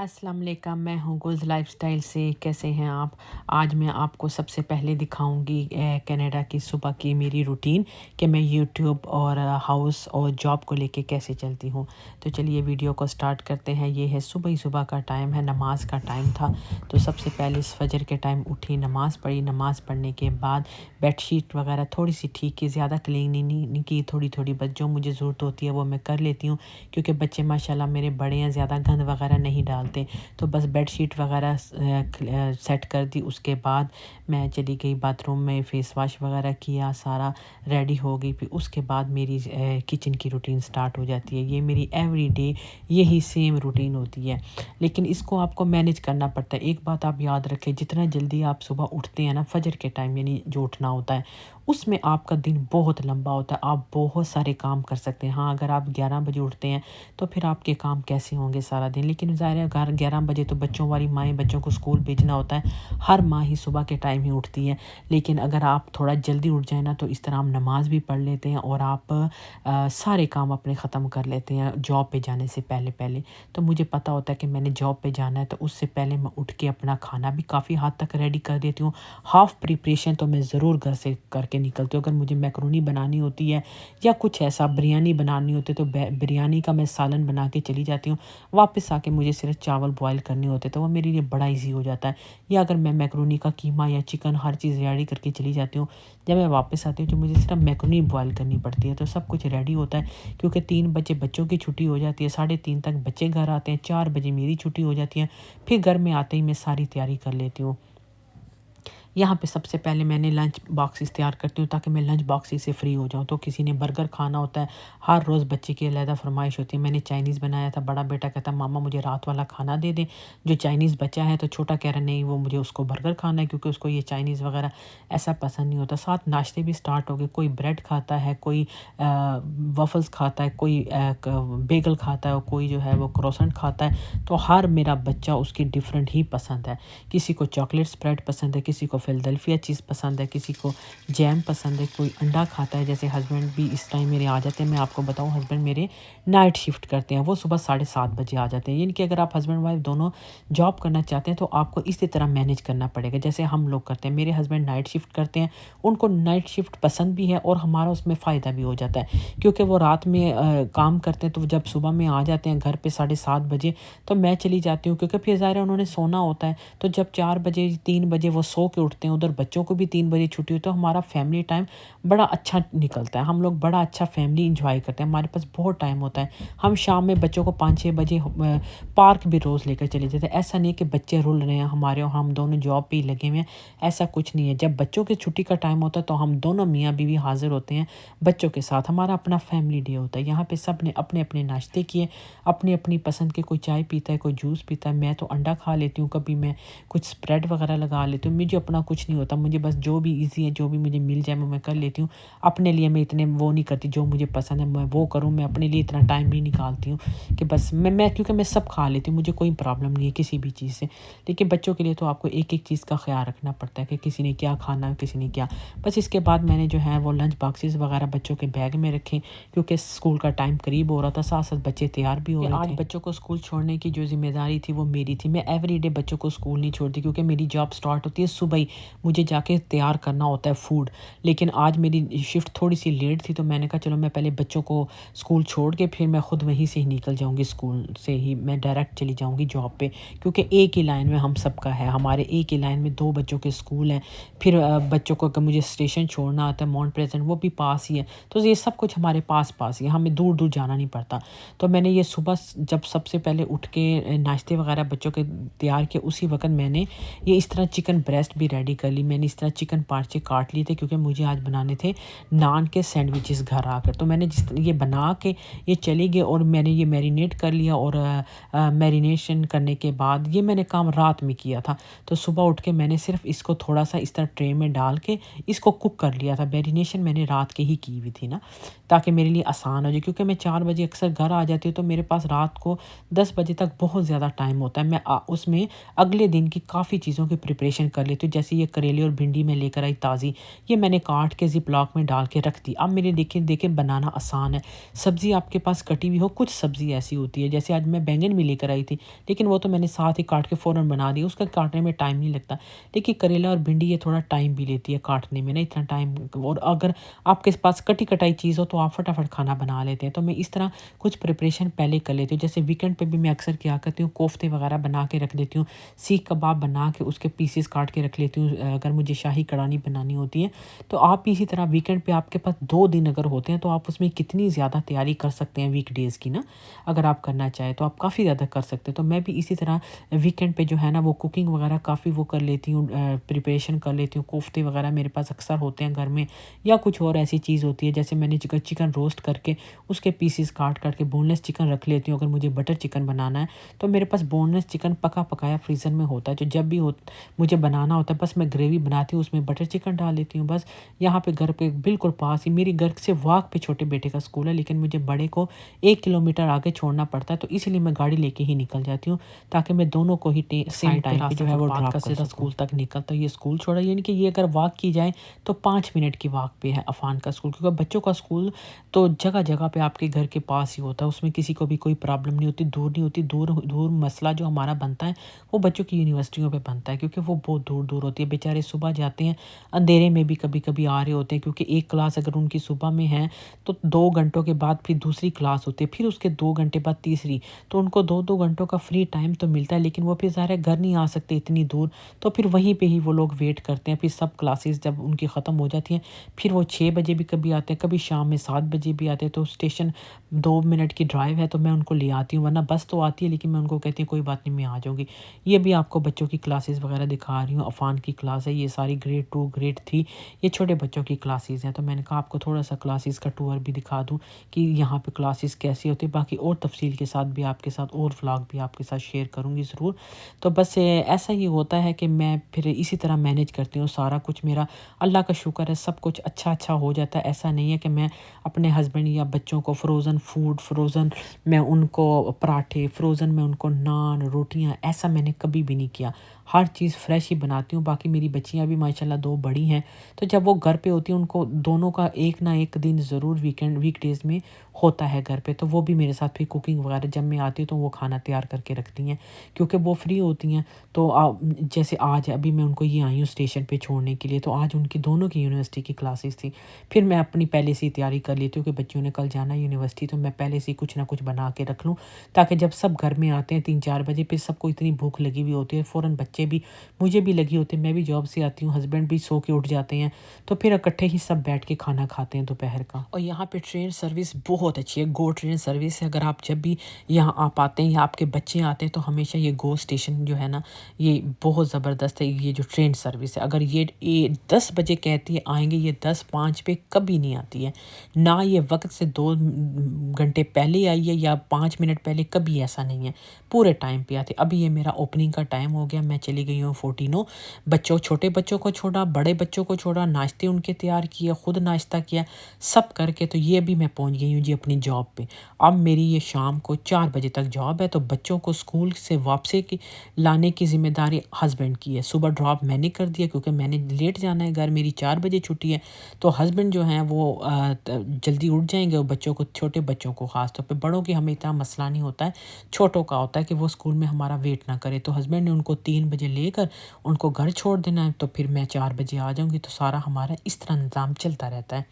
अस्सलाम वालेकुम, मैं हूँ गुल्स लाइफस्टाइल से। कैसे हैं आप? आज मैं आपको सबसे पहले दिखाऊंगी कनाडा की सुबह की मेरी रूटीन कि मैं यूट्यूब और हाउस और जॉब को लेके कैसे चलती हूँ। तो चलिए वीडियो को स्टार्ट करते हैं। ये है सुबह ही सुबह का टाइम है, नमाज का टाइम था। तो सबसे पहले इस फजर के टाइम उठी, नमाज़ पढ़ी। नमाज़ पढ़ने के बाद बेडशीट वगैरह थोड़ी सी ठीक की, ज़्यादा क्लीन नहीं की, थोड़ी थोड़ी बस जो मुझे ज़रूरत होती है वो मैं कर लेती हूँ, क्योंकि बच्चे माशाल्लाह मेरे बड़े हैं, ज़्यादा गंद वगैरह नहीं डालते। तो बस बेडशीट वगैरह सेट कर दी। उसके बाद मैं चली गई बाथरूम में, फ़ेस वॉश वगैरह किया, सारा रेडी हो गई। फिर उसके बाद मेरी किचन की रूटीन स्टार्ट हो जाती है। ये मेरी एवरीडे यही सेम रूटीन होती है, लेकिन इसको आपको मैनेज करना पड़ता है। एक बात आप याद रखें, जितना जल्दी आप सुबह उठते हैं ना, फजर के टाइम यानी जो उठना होता है, उसमें आपका दिन बहुत लंबा होता है। आप बहुत सारे काम कर सकते हैं। हाँ, अगर आप 11 बजे उठते हैं तो फिर आपके काम कैसे होंगे सारा दिन। लेकिन ज़ाहिर है 11 बजे तो बच्चों वाली माएँ बच्चों को स्कूल भेजना होता है। हर माँ ही सुबह के टाइम ही उठती है। लेकिन अगर आप थोड़ा जल्दी उठ जाए ना, तो इस तरह हम नमाज़ भी पढ़ लेते हैं और आप सारे काम अपने ख़त्म कर लेते हैं जॉब पे जाने से पहले पहले। तो मुझे पता होता है कि मैंने जॉब पे जाना है, तो उससे पहले मैं उठ के अपना खाना भी काफ़ी हद तक रेडी कर देती हूँ। हाफ़ प्रिपरेशन तो मैं ज़रूर घर से करके निकलती हूँ। अगर मुझे मैकरोनी बनानी होती है या कुछ ऐसा बिरयानी बनानी होती है, तो बिरयानी का मैं सालन बना के चली जाती हूँ। वापस आके मुझे सिर्फ चावल बॉयल करने होते, तो वो मेरे लिए बड़ा इजी हो जाता है। या अगर मैं मैकरोनी का कीमा या चिकन हर चीज़ रेडी करके चली जाती हूँ, जब मैं वापस आती हूँ तो मुझे सिर्फ मैकरोनी बॉयल करनी पड़ती है, तो सब कुछ रेडी होता है। क्योंकि 3 बजे बच्चों की छुट्टी हो जाती है, 3:30 तक बच्चे घर आते हैं, 4 बजे मेरी छुट्टी हो जाती है। फिर घर में आते ही मैं सारी तैयारी कर लेती हूँ। यहाँ पे सबसे पहले मैंने लंच बॉक्सेस तैयार करती हूँ, ताकि मैं लंच बॉक्सेस से फ्री हो जाऊँ। तो किसी ने बर्गर खाना होता है, हर रोज़ बच्चे की अलग फरमाइश होती है। मैंने चाइनीज़ बनाया था, बड़ा बेटा कहता मामा मुझे रात वाला खाना दे दें जो चाइनीज़ बचा है, तो छोटा कह रहा नहीं वो मुझे उसको बर्गर खाना है, क्योंकि उसको ये चाइनीज़ वगैरह ऐसा पसंद नहीं होता। साथ नाश्ते भी स्टार्ट हो गए, कोई ब्रेड खाता है, कोई वफ़ल्स खाता है, कोई बेगल खाता है, और कोई जो है वो क्रोसेंट खाता है। तो हर मेरा बच्चा उसकी डिफरेंट ही पसंद है। किसी को चॉकलेट स्प्रेड पसंद है, किसी को फिलाडेल्फिया चीज़ पसंद है, किसी को जैम पसंद है, कोई अंडा खाता है। जैसे हस्बैंड भी इस टाइम मेरे आ जाते हैं। मैं आपको बताऊँ, हस्बैंड मेरे नाइट शिफ्ट करते हैं, वो सुबह 7:30 बजे आ जाते हैं। यानी कि अगर आप हस्बैंड वाइफ दोनों जॉब करना चाहते हैं, तो आपको इसी तरह मैनेज करना पड़ेगा जैसे हम लोग करते हैं। मेरे हस्बैंड नाइट शिफ्ट करते हैं, उनको नाइट शिफ्ट पसंद भी है और हमारा उसमें फ़ायदा भी हो जाता है, क्योंकि वो रात में काम करते हैं। तो जब सुबह में आ जाते हैं घर पे 7:30 बजे, तो मैं चली जाती हूँ, क्योंकि फिर ज़ाहिर है उन्होंने सोना होता है। तो जब 4 बजे 3 बजे वो सो के उठते हैं, उधर बच्चों को भी 3 बजे छुट्टी हुई, तो हमारा फैमिली टाइम बड़ा अच्छा निकलता है। हम लोग बड़ा अच्छा फैमिली इंजॉय करते हैं, हमारे पास बहुत टाइम होता है। हम शाम में बच्चों को 5-6 बजे पार्क भी रोज़ लेकर चले जाते हैं। ऐसा नहीं कि बच्चे रुल रहे हैं हमारे और हम दोनों जॉब पे ही लगे हुए हैं, ऐसा कुछ नहीं है। जब बच्चों की छुट्टी का टाइम होता है, तो हम दोनों मियाँ बीवी हाज़िर होते हैं बच्चों के साथ। हमारा अपना फैमिली डे होता है। यहाँ पे सब ने अपने अपने नाश्ते किए, अपनी अपनी पसंद के, कोई चाय पीता है, कोई जूस पीता है। मैं तो अंडा खा लेती हूँ, कभी मैं कुछ स्प्रेड वगैरह लगा लेती हूँ। मुझे अपना कुछ नहीं होता, मुझे बस जो भी ईज़ी है, जो भी मुझे मिल जाए मैं कर लेती हूँ। अपने लिए मैं इतने वो नहीं करती, जो मुझे पसंद है मैं वो करूँ। मैं अपने लिए इतना टाइम नहीं निकालती हूँ कि बस मैं क्योंकि मैं सब खा लेती हूँ, मुझे कोई प्रॉब्लम नहीं है किसी भी चीज़ से। लेकिन बच्चों के लिए तो आपको एक-एक चीज़ का ख़्याल रखना पड़ता है कि किसी ने क्या खाना है, किसी ने क्या। बस इसके बाद मैंने जो है वो लंच बॉक्सेस वगैरह बच्चों के बैग में रखे, क्योंकि स्कूल का टाइम करीब हो रहा था, साथ-साथ बच्चे तैयार भी हो रहे थे। आज बच्चों को स्कूल छोड़ने की जो ज़िम्मेदारी थी वो मेरी थी। मैं एवरीडे बच्चों को स्कूल नहीं छोड़ती, क्योंकि मेरी जॉब स्टार्ट होती है सुबह ही, मुझे जाके तैयार करना होता है फूड। लेकिन आज मेरी शिफ्ट थोड़ी-सी लेट थी, तो मैंने कहा चलो मैं पहले बच्चों को स्कूल छोड़ के फिर मैं खुद वहीं से ही निकल जाऊँगी, स्कूल से ही मैं डायरेक्ट चली जाऊँगी जॉब पे, क्योंकि एक ही लाइन में हम सबका है। हमारे एक ही लाइन में 2 बच्चों के स्कूल हैं। फिर बच्चों को अगर मुझे स्टेशन छोड़ना आता है माउंट प्लेजेंट, वो भी पास ही है। तो ये सब कुछ हमारे पास-पास ही है, हमें दूर-दूर जाना नहीं पड़ता। तो मैंने ये सुबह जब सबसे पहले उठ के नाश्ते वगैरह बच्चों के तैयार किए, उसी वक़्त मैंने ये इस तरह चिकन ब्रेस्ट भी रेडी कर ली। मैंने इस तरह चिकन पार्चे काट लिए थे, क्योंकि मुझे आज बनाने थे नान के सैंडविचेस घर आकर। तो मैंने ये बना के ये चली गई, और मैंने ये मैरिनेट कर लिया, और मैरिनेशन करने के बाद ये मैंने काम रात में किया था। तो सुबह उठ के मैंने सिर्फ इसको थोड़ा-सा इस तरह ट्रे में डाल के इसको कुक कर लिया था। मैरिनेशन मैंने रात के ही की हुई थी ना, ताकि मेरे लिए आसान हो जाए, क्योंकि मैं 4 बजे अक्सर घर आ जाती हूँ, तो मेरे पास रात को 10 बजे तक बहुत ज़्यादा टाइम होता है। मैं उसमें अगले दिन की काफ़ी चीज़ों की प्रिपरेशन कर लेती हूँ। जैसे जैसे ये करेले और भिंडी मैं लेकर आई ताज़ी, ये मैंने काट के ज़िप लॉक में डाल के रख दी। अब मेरे देखें देखें बनाना आसान है। सब्ज़ी आपके पास कटी हुई हो, कुछ सब्ज़ी ऐसी होती है, जैसे आज मैं बैंगन भी लेकर आई थी, लेकिन वो तो मैंने साथ ही काट के फ़ौरन बना दिया, उसका काटने में टाइम नहीं लगता। देखिए करेला और भिंडी ये थोड़ा टाइम भी लेती है काटने में ना, इतना टाइम। और अगर आपके पास कटी कटाई चीज़ हो तो आप फटाफट खाना बना लेते हैं। तो मैं इस तरह कुछ प्रिपरेशन पहले कर लेती हूँ। जैसे वीकेंड पे भी मैं अक्सर क्या करती हूँ, कोफ्ते वगैरह बना के रख देती हूँ, सीख कबाब बना के उसके पीसेस काट के रख लेती हूँ। अगर मुझे शाही कढ़ानी बनानी होती है तो आप इसी तरह वीकेंड पे आपके पास 2 दिन अगर होते हैं तो आप उसमें कितनी ज़्यादा तैयारी कर सकते हैं वीकडेज़ की ना, अगर आप करना चाहें तो आप काफ़ी ज़्यादा कर सकते हैं। तो मैं भी इसी तरह वीकेंड पे जो है ना वो कुकिंग वगैरह काफ़ी वो कर लेती हूँ, प्रिपरेशन कर लेती हूँ। कोफ्ते वगैरह मेरे पास अक्सर होते हैं घर में, या कुछ और ऐसी चीज़ होती है, जैसे मैंने चिकन रोस्ट करके उसके पीसेस काट काट के बोनलेस चिकन रख लेती हूँ। अगर मुझे बटर चिकन बनाना है तो मेरे पास बोनलेस चिकन पका पकाया फ्रीज़र में होता है, जो जब भी मुझे बनाना होता है बस मैं ग्रेवी बनाती हूँ, उसमें बटर चिकन डाल लेती हूँ बस। यहाँ पे घर पे बिल्कुल पास ही, मेरी घर से वॉक पे छोटे बेटे का स्कूल है, लेकिन मुझे बड़े को 1 किलोमीटर आगे छोड़ना पड़ता है, तो इसलिए मैं गाड़ी लेके ही निकल जाती हूँ, ताकि मैं दोनों को ही सेम टाइम पे जो है वो ड्रॉप कर सकूँ। स्कूल तक निकलता है ये स्कूल छोड़ा, यानी कि ये अगर वॉक की जाए तो 5 मिनट की वॉक पे है अफान का स्कूल, क्योंकि बच्चों का स्कूल तो जगह जगह पे आपके घर के पास ही होता है, उसमें किसी को भी कोई प्रॉब्लम नहीं होती, दूर नहीं होती। दूर दूर मसला जो हमारा बनता है वो बच्चों की यूनिवर्सिटियों पे बनता है, क्योंकि वो बहुत दूर दूर होती है। बेचारे सुबह जाते हैं, अंधेरे में भी कभी कभी आ रहे होते हैं, क्योंकि एक क्लास अगर उनकी सुबह में है तो 2 घंटों के बाद फिर दूसरी क्लास होती है, फिर उसके 2 घंटे बाद तीसरी, तो उनको 2-2 घंटों का फ्री टाइम तो मिलता है, लेकिन वो फिर ज़ाहिर है घर नहीं आ सकते इतनी दूर, तो फिर वहीं पे ही वो लोग वेट करते हैं। फिर सब क्लासेस जब उनकी ख़त्म हो जाती हैं फिर वो 6 बजे भी कभी आते हैं, कभी शाम में 7 बजे भी आते हैं। तो स्टेशन 2 मिनट की ड्राइव है तो मैं उनको ले आती हूँ, वरना बस तो आती है, लेकिन मैं उनको कहती हूँ कोई बात नहीं मैं आ जाऊँगी। ये भी आपको बच्चों की क्लासेस वगैरह दिखा रही हूँ। अफान की क्लास है, ये सारी ग्रेड 2 ग्रेड 3 ये छोटे बच्चों की क्लासेस हैं। तो मैंने कहा आपको थोड़ा सा क्लासेस का टूर भी दिखा दूँ कि यहाँ पे क्लासेस कैसी होती है। बाकी और तफसील के साथ भी आपके साथ और व्लॉग भी आपके साथ शेयर करूँगी ज़रूर। तो बस ऐसा ही होता है कि मैं फिर इसी तरह मैनेज करती हूँ सारा कुछ। मेरा अल्लाह का शुक्र है सब कुछ अच्छा अच्छा हो जाता है। ऐसा नहीं है कि मैं अपने हस्बैंड या बच्चों को फ्रोज़न फूड, फ्रोज़न मैं उनको पराठे, फ्रोज़न मैं उनको नान रोटियां, ऐसा मैंने कभी भी नहीं किया। हर चीज़ फ्रेश ही बनाती हूँ। बाकी मेरी बच्चियाँ भी माशाल्लाह 2 बड़ी हैं, तो जब वो घर पे होती हैं उनको दोनों का एक ना एक दिन ज़रूर वीकडेज़ में होता है घर पे, तो वो भी मेरे साथ फिर कुकिंग वगैरह जब मैं आती हूँ तो वो खाना तैयार करके रखती हैं, क्योंकि वो फ्री होती हैं। तो जैसे आज अभी मैं उनको ये आई हूँ स्टेशन पे छोड़ने के लिए, तो आज उनकी दोनों की यूनिवर्सिटी की क्लासेस थी। फिर मैं अपनी पहले से ही तैयारी कर लेती हूँ कि बच्चियों ने कल जाना है यूनिवर्सिटी, तो मैं पहले से ही कुछ ना कुछ बना के रख लूँ, ताकि जब सब घर में आते हैं 3-4 बजे, फिर सबको इतनी भूख लगी हुई होती है, फ़ौरन बच्चे भी, मुझे भी लगी होती है, मैं भी जॉब से आती हूँ, हस्बैंड भी सो के उठ जाते हैं, तो फिर इकट्ठे ही सब बैठ के खाना खाते हैं दोपहर का। और यहाँ पे ट्रेन सर्विस बहुत अच्छी है, गो ट्रेन सर्विस है। अगर आप जब भी यहाँ आप आते हैं या आपके बच्चे आते हैं तो हमेशा ये गो स्टेशन जो है ना ये बहुत ज़बरदस्त है। ये जो ट्रेन सर्विस है, अगर ये 10 बजे कहती है आएंगे, ये 10:05 पे कभी नहीं आती है ना। ये वक्त से 2 घंटे पहले आई है या 5 मिनट पहले, कभी ऐसा नहीं है, पूरे टाइम पे आती है। अभी ये मेरा ओपनिंग का टाइम हो गया, मैं चली गई हूँ 14 बच्चों, छोटे बच्चों को छोड़ा, बड़े बच्चों को छोड़ा, नाश्ते उनके तैयार किए, खुद नाश्ता किया, सब करके तो ये भी मैं पहुँच गई हूँ जी अपनी जॉब पे। अब मेरी ये शाम को 4 बजे तक जॉब है, तो बच्चों को स्कूल से वापसी की लाने की ज़िम्मेदारी हस्बैंड की है। सुबह ड्रॉप मैंने कर दिया क्योंकि मैंने लेट जाना है घर, मेरी 4 बजे छुट्टी है, तो हस्बैंड जो हैं वो जल्दी उठ जाएंगे और बच्चों को, छोटे बच्चों को ख़ास तौर पे, बड़ों की हमें इतना मसला नहीं होता है, छोटों का होता है कि वो स्कूल में हमारा वेट ना करे। तो हस्बैंड ने उनको 3 बजे लेकर उनको घर छोड़ देना है, तो फिर मैं 4 बजे आ जाऊँगी, तो सारा हमारा इस तरह निज़ाम चलता रहता है।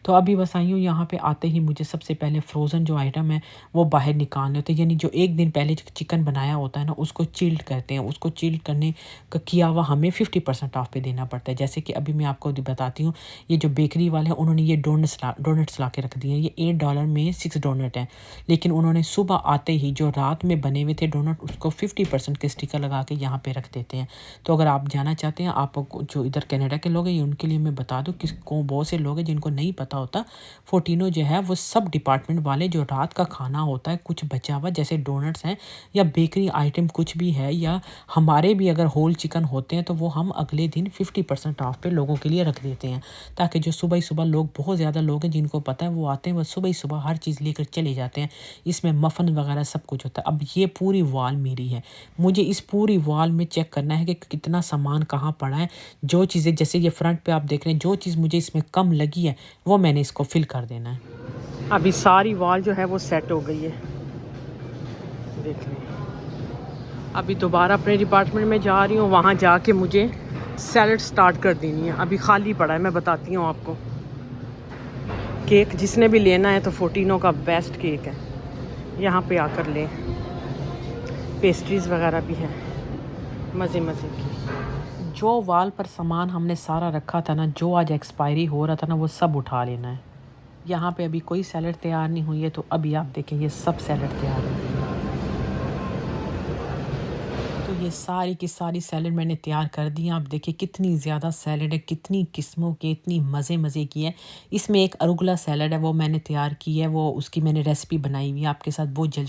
तो अभी बस आई हूँ, यहाँ पे आते ही मुझे सबसे पहले फ्रोज़न जो आइटम है वो बाहर निकालने होते हैं, यानी जो एक दिन पहले चिकन बनाया होता है ना उसको चिल्ड कहते हैं। उसको चिल्ड करने का किया हुआ हमें 50% ऑफ पे देना पड़ता है। जैसे कि अभी मैं आपको बताती हूँ, ये जो बेकरी वाले हैं उन्होंने ये डोनट्स ला के रख दिए हैं। ये $8 में 6 डोनट हैं, लेकिन उन्होंने सुबह आते ही जो रात में बने हुए थे डोनट उसको 50% के स्टिकर लगा के यहाँ पे रख देते हैं। तो अगर आप जाना चाहते हैं, आप जो इधर कनाडा के लोग हैं, ये उनके लिए मैं बता दूँ, किसको बहुत से लोग हैं जिनको नहीं पता होता, फोर्टिनो जो है वो सब सब डिपार्टमेंट वाले जो रात का खाना होता है कुछ बचा हुआ जैसे डोनट्स हैं या बेकरी आइटम कुछ भी है या हमारे भी अगर होल चिकन होते हैं तो वो हम अगले दिन 50% ऑफ पे लोगों के लिए रख देते हैं, ताकि जो सुबह ही सुबह लोग, बहुत ज़्यादा लोग हैं जिनको पता है वो आते हैं, वो सुबह ही सुबह हर चीज़ लेकर चले जाते हैं। इसमें मफ़न वगैरह सब कुछ होता है। अब ये पूरी वॉल मेरी है, मुझे इस पूरी वॉल में चेक करना है कि कितना सामान कहाँ पड़ा है। जो चीज़ें जैसे ये फ्रंट पे आप देख रहे हैं, जो चीज़ मुझे इसमें कम लगी है वो मैंने इसको फिल कर देना है। अभी सारी वॉल जो है वो सेट हो गई है, देख लें। अभी दोबारा अपने डिपार्टमेंट में जा रही हूँ, वहाँ जाके मुझे सैलड स्टार्ट कर देनी है। अभी खाली पड़ा है, मैं बताती हूँ आपको। केक जिसने भी लेना है तो फोर्टिनो का बेस्ट केक है, यहाँ पे आकर लें। पेस्ट्रीज़ वगैरह भी हैं मज़े मज़े की। जो वॉल पर सामान हमने सारा रखा था ना, जो आज एक्सपायरी हो रहा था ना, वो सब उठा लेना है। यहाँ पे अभी कोई सैलड तैयार नहीं हुई है, तो अभी आप देखें ये सब सैलड तैयार हो गई है। तो ये सारी की सारी सैलड मैंने तैयार कर दी है। आप देखिए कितनी ज़्यादा सैलड है, कितनी किस्मों की, इतनी मज़े मज़े की है। इसमें एक अरुगला सैलड है, वो मैंने तैयार की है, वो उसकी मैंने रेसिपी बनाई हुई है आपके साथ, वो जल्द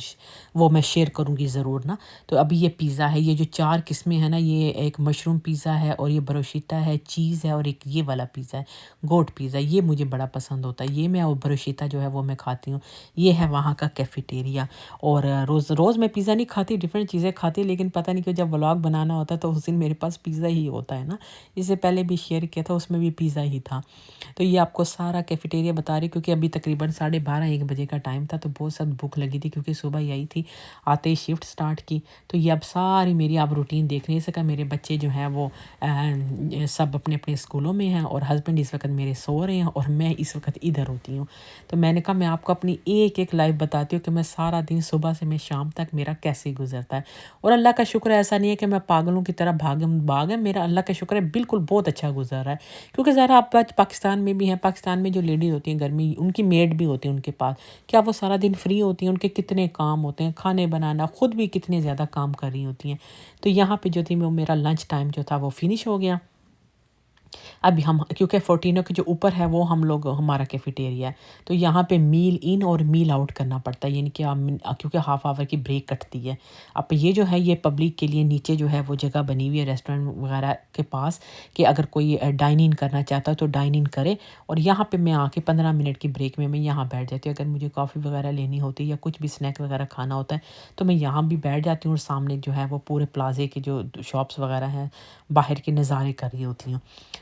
वो मैं शेयर करूँगी ज़रूर ना। तो अभी ये पिज़्ज़ा है, ये जो 4 किस्में हैं ना, ये एक मशरूम पिज़्ज़ा है और ये ब्रोशीता है, चीज़ है और एक ये वाला पिज़्ज़ा है, गोट पिज़्ज़ा। ये मुझे बड़ा पसंद होता है, ये मैं, और ब्रोशीता जो है वो मैं खाती हूँ। ये है वहाँ का कैफेटेरिया। और रोज़ रोज़ मैं पिज़्ज़ा नहीं खाती, डिफरेंट चीज़ें खाती, लेकिन पता नहीं क्यों जब व्लॉग बनाना होता है तो उस दिन मेरे पास पिज़्ज़ा ही होता है ना। इससे पहले भी शेयर किया था, उसमें भी पिज़्ज़ा ही था। तो ये आपको सारा कैफेटेरिया बता रही, क्योंकि अभी तकरीबन 12:30-1 बजे का टाइम था, तो बहुत सख्त भूख लगी थी क्योंकि सुबह ही आई थी, आते ही शिफ्ट स्टार्ट की। तो ये अब सारी मेरी आप रूटीन देख रही हैं। मेरे बच्चे जो हैं वो सब अपने अपने स्कूलों में हैं और हस्बैंड इस वक्त मेरे सो रहे हैं और मैं इस वक्त इधर होती हूँ। तो मैंने कहा मैं आपको अपनी एक एक लाइफ बताती हूँ कि मैं सारा दिन सुबह से मैं शाम तक मेरा कैसे गुजरता है। और अल्लाह का शुक्र है, ऐसा नहीं है कि मैं पागलों की तरह भागम भाग है, मेरा अल्लाह का शुक्र है बिल्कुल बहुत अच्छा गुजर रहा है। क्योंकि ज़रा आप आज पाकिस्तान में भी हैं, पाकिस्तान में जो लेडीज़ होती हैं घर में, उनकी मेड भी होती है उनके पास, क्या वो सारा दिन फ्री होती हैं? उनके कितने काम होते हैं, खाने बनाना, खुद भी कितने ज़्यादा काम कर रही होती हैं। तो यहाँ पे जो थी वो मेरा लंच टाइम जो था वो फिनिश हो गया। अभी हम, क्योंकि फोर्टिनो के जो ऊपर है वो हम लोग, हमारा कैफेटेरिया है, तो यहाँ पे मील इन और मील आउट करना पड़ता है, यानी कि क्योंकि हाफ आवर की ब्रेक कटती है। अब ये जो है ये पब्लिक के लिए नीचे जो है वो जगह बनी हुई है रेस्टोरेंट वगैरह के पास, कि अगर कोई डाइन इन करना चाहता है तो डाइन इन करे। और यहाँ पे मैं आके 15 मिनट की ब्रेक में मैं यहाँ बैठ जाती हूँ। अगर मुझे कॉफ़ी वगैरह लेनी होती है या कुछ भी स्नैक वगैरह खाना होता है तो मैं यहाँ भी बैठ जाती हूँ, और सामने जो है वो पूरे प्लाजे के जो शॉप्स वगैरह हैं बाहर के नज़ारे कर रही होती हूँ।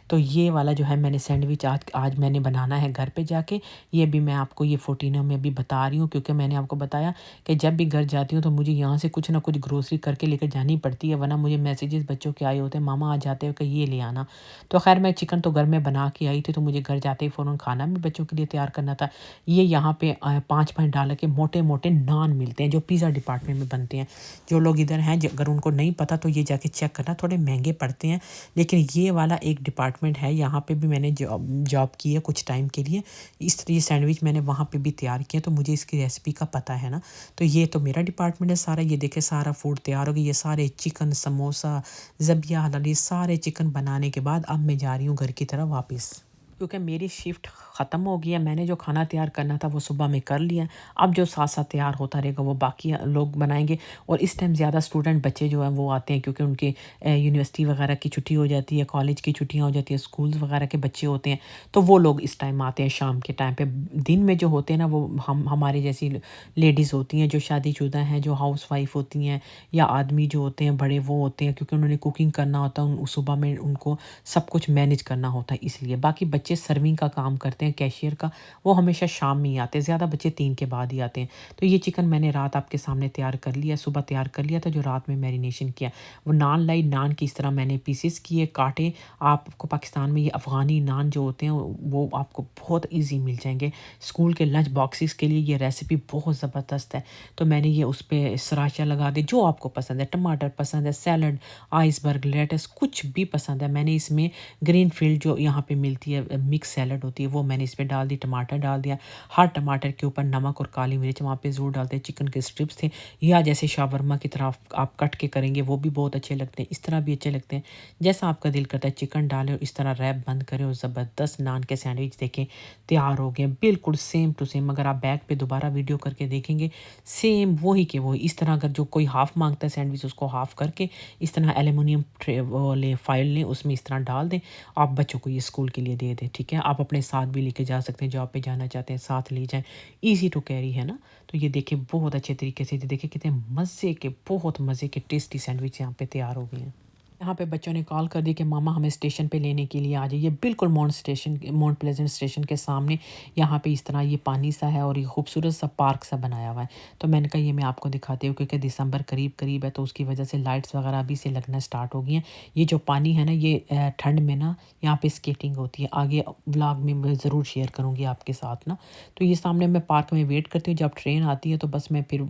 तो ये वाला जो है मैंने सैंडविच आज आज मैंने बनाना है घर पे जाके। ये भी मैं आपको ये फोर्टिनो में भी बता रही हूँ, क्योंकि मैंने आपको बताया कि जब भी घर जाती हूँ तो मुझे यहाँ से कुछ ना कुछ ग्रोसरी करके लेकर जानी पड़ती है, वरना मुझे मैसेजेस बच्चों के आए होते हैं, मामा आ जाते हो कि ये ले आना। तो खैर मैं चिकन तो घर में बना के आई थी, तो मुझे घर जाते ही फ़ौरन खाना भी बच्चों के लिए तैयार करना था। ये यहाँ पे 5-5 के मोटे मोटे नान मिलते हैं जो पिज़्ज़ा डिपार्टमेंट में बनते हैं। जो लोग इधर हैं, अगर उनको नहीं पता तो ये जाके चेक करना, थोड़े महंगे पड़ते हैं, लेकिन ये वाला एक डिपार्टमेंट है, यहाँ पे भी मैंने जॉब की है कुछ टाइम के लिए। इस ये सैंडविच मैंने वहाँ पे भी तैयार किया, तो मुझे इसकी रेसिपी का पता है ना। तो ये तो मेरा डिपार्टमेंट है सारा। ये देखे सारा फूड तैयार हो गया, ये सारे चिकन, समोसा, ज़बिया हलाल, ये सारे चिकन बनाने के बाद अब मैं जा रही हूँ घर की तरफ वापस, क्योंकि मेरी शिफ्ट ख़त्म हो गई है। मैंने जो खाना तैयार करना था वो सुबह में कर लिया। अब जो साथ साथ तैयार होता रहेगा वो बाकी लोग बनाएंगे। और इस टाइम ज़्यादा स्टूडेंट बच्चे जो हैं वो आते हैं, क्योंकि उनके यूनिवर्सिटी वगैरह की छुट्टी हो जाती है, कॉलेज की छुट्टियां हो जाती है, स्कूल्स वगैरह के बच्चे होते हैं, तो वो लोग इस टाइम आते हैं शाम के टाइम पे। दिन में जो होते हैं ना वो हमारे जैसी लेडीज़ होती हैं जो शादीशुदा हैं, जो हाउस वाइफ होती हैं, या आदमी जो होते हैं बड़े, वो होते हैं, क्योंकि उन्होंने कुकिंग करना होता है, सुबह में उनको सब कुछ मैनेज करना होता है, इसलिए। बाकी बच्चे सर्विंग का काम करते हैं, कैशियर का, वो हमेशा शाम में ही आते हैं, ज़्यादा बच्चे 3 के बाद ही आते हैं। तो ये चिकन मैंने रात आपके सामने तैयार कर लिया, सुबह तैयार कर लिया था, जो रात में मैरिनेशन किया। वो नान लाई, नान की इस तरह मैंने पीसेस किए, काटे। आपको पाकिस्तान में ये अफ़गानी नान जो होते हैं वो आपको बहुत ईज़ी मिल जाएंगे। स्कूल के लंच बॉक्सेस के लिए ये रेसिपी बहुत ज़बरदस्त है। तो मैंने ये उस पर सराचा लगा दे, जो आपको पसंद है, टमाटर पसंद है, सैलड, आइसबर्ग, लेटस, कुछ भी पसंद है। मैंने इसमें ग्रीन फील्ड जो यहाँ पे मिलती है मिक्स सैलड होती है वो मैंने इसमें डाल दी, टमाटर डाल दिया। हर टमाटर के ऊपर नमक और काली मिर्च वहाँ पे ज़रूर डालते हैं। चिकन के स्ट्रिप्स थे, या जैसे शावरमा की तरह आप कट के करेंगे वो भी बहुत अच्छे लगते हैं, इस तरह भी अच्छे लगते हैं। जैसा आपका दिल करता है चिकन डालें और इस तरह रैप बंद करें और ज़बरदस्त नान के सैंडविच देखें तैयार हो गए, बिल्कुल सेम टू सेम। अगर आप बैक पे दोबारा वीडियो करके देखेंगे सेम वही के वही। इस तरह अगर जो कोई हाफ़ मांगता है सैंडविच उसको हाफ़ करके इस तरह एल्युमिनियम ट्रे वो लें, फ़ॉइल लें, उसमें इस तरह डाल दें। आप बच्चों को ये स्कूल के लिए दे दें, ठीक है। आप अपने साथ भी लेके जा सकते हैं, जॉब पे जाना चाहते हैं साथ ले जाएँ, ईज़ी टू कैरी है ना। तो ये देखिए बहुत अच्छे तरीके से देखिए कितने मज़े के, बहुत मज़े के टेस्टी सैंडविच यहाँ पे तैयार हो गए हैं। यहाँ पे बच्चों ने कॉल कर दी कि मामा हमें स्टेशन पे लेने के लिए आ जाइए। बिल्कुल माउंट प्लेजेंट स्टेशन के सामने यहाँ पे इस तरह ये पानी सा है और ये खूबसूरत सा पार्क सा बनाया हुआ है। तो मैंने कहा ये मैं आपको दिखाती हूँ, क्योंकि दिसंबर करीब करीब है तो उसकी वजह से लाइट्स वगैरह अभी से लगना स्टार्ट हो गई हैं। ये जो पानी है ना ये ठंड में ना यहाँ पे स्केटिंग होती है। आगे व्लॉग में मैं ज़रूर शेयर करूँगी आपके साथ ना। तो ये सामने मैं पार्क में वेट करती हूँ, जब ट्रेन आती है तो बस मैं फिर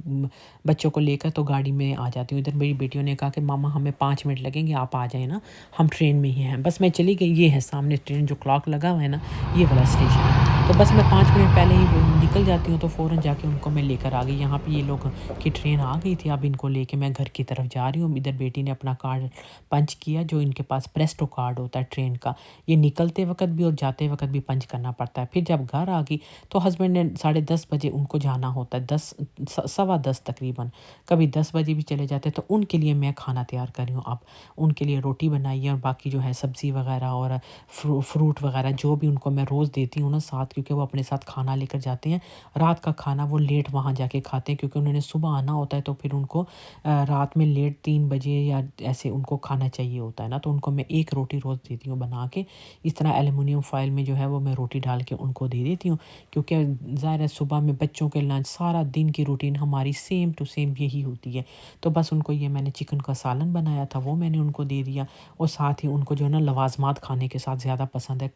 बच्चों को लेकर तो गाड़ी में आ जाती हूँ। इधर मेरी बेटियों ने कहा कि मामा हमें 5 मिनट लगेंगे, आप आ जाएँ ना, हम ट्रेन में ही हैं। बस मैं चली गई, ये है सामने ट्रेन जो क्लॉक लगा हुआ है ना, ये वाला स्टेशन है। तो बस मैं 5 मिनट पहले ही निकल जाती हूँ तो फ़ौरन जाके उनको मैं लेकर आ गई। यहाँ पे ये लोग की ट्रेन आ गई थी, अब इनको लेके मैं घर की तरफ जा रही हूँ। इधर बेटी ने अपना कार्ड पंच किया, जो इनके पास प्रेस्टो कार्ड होता है ट्रेन का, ये निकलते वक़्त भी और जाते वक़्त भी पंच करना पड़ता है। फिर जब घर आ गई तो हस्बैंड ने 10:30 बजे उनको जाना होता है, 10 सवा 10 तकरीबन, कभी 10 बजे भी चले जाते हैं। तो उनके लिए मैं खाना तैयार कर रही हूँ अब। उनके लिए रोटी बनाई है और बाकी जो है सब्ज़ी वगैरह और फ्रूट वगैरह जो भी उनको मैं रोज़ देती हूँ ना साथ, क्योंकि वो अपने साथ खाना लेकर जाते हैं। रात का खाना वो लेट वहाँ जाके खाते हैं, क्योंकि उन्होंने सुबह आना होता है तो फिर उनको रात में लेट 3 बजे या ऐसे उनको खाना चाहिए होता है ना। तो उनको मैं एक रोटी रोज़ देती हूँ बना के, इस तरह एल्युमिनियम फ़ॉइल में जो है वो मैं रोटी डाल के उनको दे देती हूँ। क्योंकि ज़ाहिर है सुबह में बच्चों के लंच, सारा दिन की रूटीन हमारी सेम टू सेम यही होती है। तो बस उनको ये मैंने चिकन का सालन बनाया था वो मैंने उनको दे दिया। और साथ ही उनको जो है ना लवाज़मात खाने के साथ ज़्यादा पसंद है।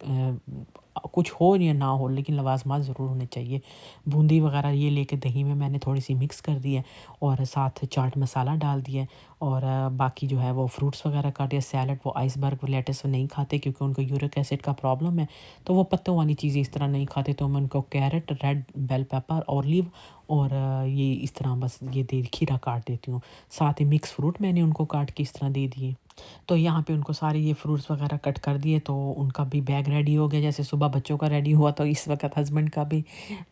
कुछ हो या ना हो लेकिन लवाज़मात ज़रूर होने चाहिए। बूंदी वगैरह ये लेके दही में मैंने थोड़ी-सी मिक्स कर दी है और साथ चाट मसाला डाल दिया है और बाकी जो है वो फ्रूट्स वगैरह काट दिया। सैलड वो आइसबर्ग लेट्स नहीं खाते क्योंकि उनको यूरिक एसिड का प्रॉब्लम है, तो वो पत्तों वाली चीज़ें इस तरह नहीं खाते। तो मैं उनको carrot, red bell pepper, olive और ये इस तरह बस ये दे खीरा काट देती हूँ। साथ ही मिक्स फ्रूट मैंने उनको काट के इस तरह दे दिए। तो यहाँ पे उनको सारे ये फ्रूट्स वगैरह कट कर दिए तो उनका भी बैग रेडी हो गया। जैसे सुबह बच्चों का रेडी हुआ तो इस वक़्त हस्बैंड का भी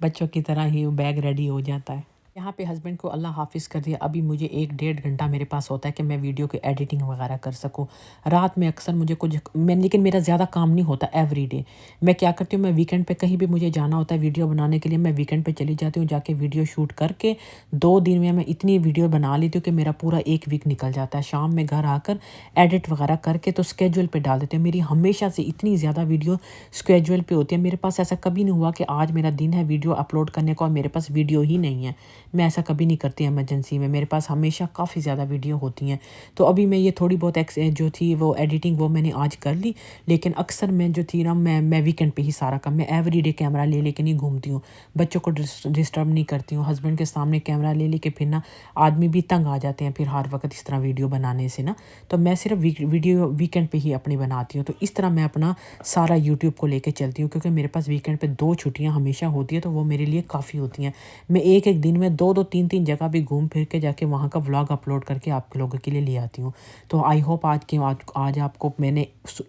बच्चों की तरह ही बैग रेडी हो जाता है। यहाँ पे हस्बैंड को अल्लाह हाफ़िज़ कर दिया। अभी मुझे 1 डेढ़ घंटा मेरे पास होता है कि मैं वीडियो की एडिटिंग वगैरह कर सकूँ। रात में अक्सर मुझे कुछ मैं लेकिन मेरा ज़्यादा काम नहीं होता एवरीडे। मैं क्या करती हूँ, मैं वीकेंड पे कहीं भी मुझे जाना होता है वीडियो बनाने के लिए, मैं वीकेंड पे चली जाती हूँ, जाके वीडियो शूट करके 2 दिन में मैं इतनी वीडियो बना लेती हूँ कि मेरा पूरा 1 वीक निकल जाता है। शाम में घर आकर एडिट वगैरह करके तो स्केड्यूल पे डाल देती हूँ। मेरी हमेशा से इतनी ज़्यादा वीडियो स्केड्यूल पे होती है। मेरे पास ऐसा कभी नहीं हुआ कि आज मेरा दिन है वीडियो अपलोड करने का और मेरे पास वीडियो ही नहीं है। मैं ऐसा कभी नहीं करती इमरजेंसी में, मेरे पास हमेशा काफ़ी ज़्यादा वीडियो होती हैं। तो अभी मैं ये थोड़ी बहुत जो थी वो एडिटिंग वो मैंने आज कर ली, लेकिन अक्सर मैं जो थी ना मैं वीकेंड पे ही सारा काम, मैं एवरीडे कैमरा ले लेके नहीं घूमती हूँ, बच्चों को डिस्टर्ब नहीं करती हूँ। हस्बैंड के सामने कैमरा ले लेके फिर ना आदमी भी तंग आ जाते हैं फिर हर वक्त इस तरह वीडियो बनाने से ना। तो मैं सिर्फ वीडियो वीकेंड पे ही अपनी बनाती हूँ। तो इस तरह मैं अपना सारा यूट्यूब को लेके चलती हूँ, क्योंकि मेरे पास वीकेंड पे 2 छुट्टियाँ हमेशा होती है तो वो मेरे लिए काफ़ी होती हैं। मैं एक-एक दिन में 2-2 3-3 जगह भी घूम फिर के जाके वहाँ का व्लॉग अपलोड करके आप लोगों के लिए ले आती हूँ। तो आई होप आज आपको मैंने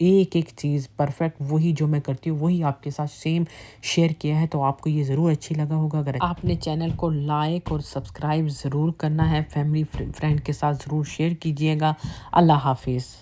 एक-एक चीज़ परफेक्ट वही जो मैं करती हूँ वही आपके साथ सेम शेयर किया है, तो आपको ये ज़रूर अच्छी लगा होगा। अगर आपने चैनल को लाइक और सब्सक्राइब ज़रूर करना है, फैमिली फ्रेंड के साथ ज़रूर शेयर कीजिएगा। अल्लाह हाफ़िज़।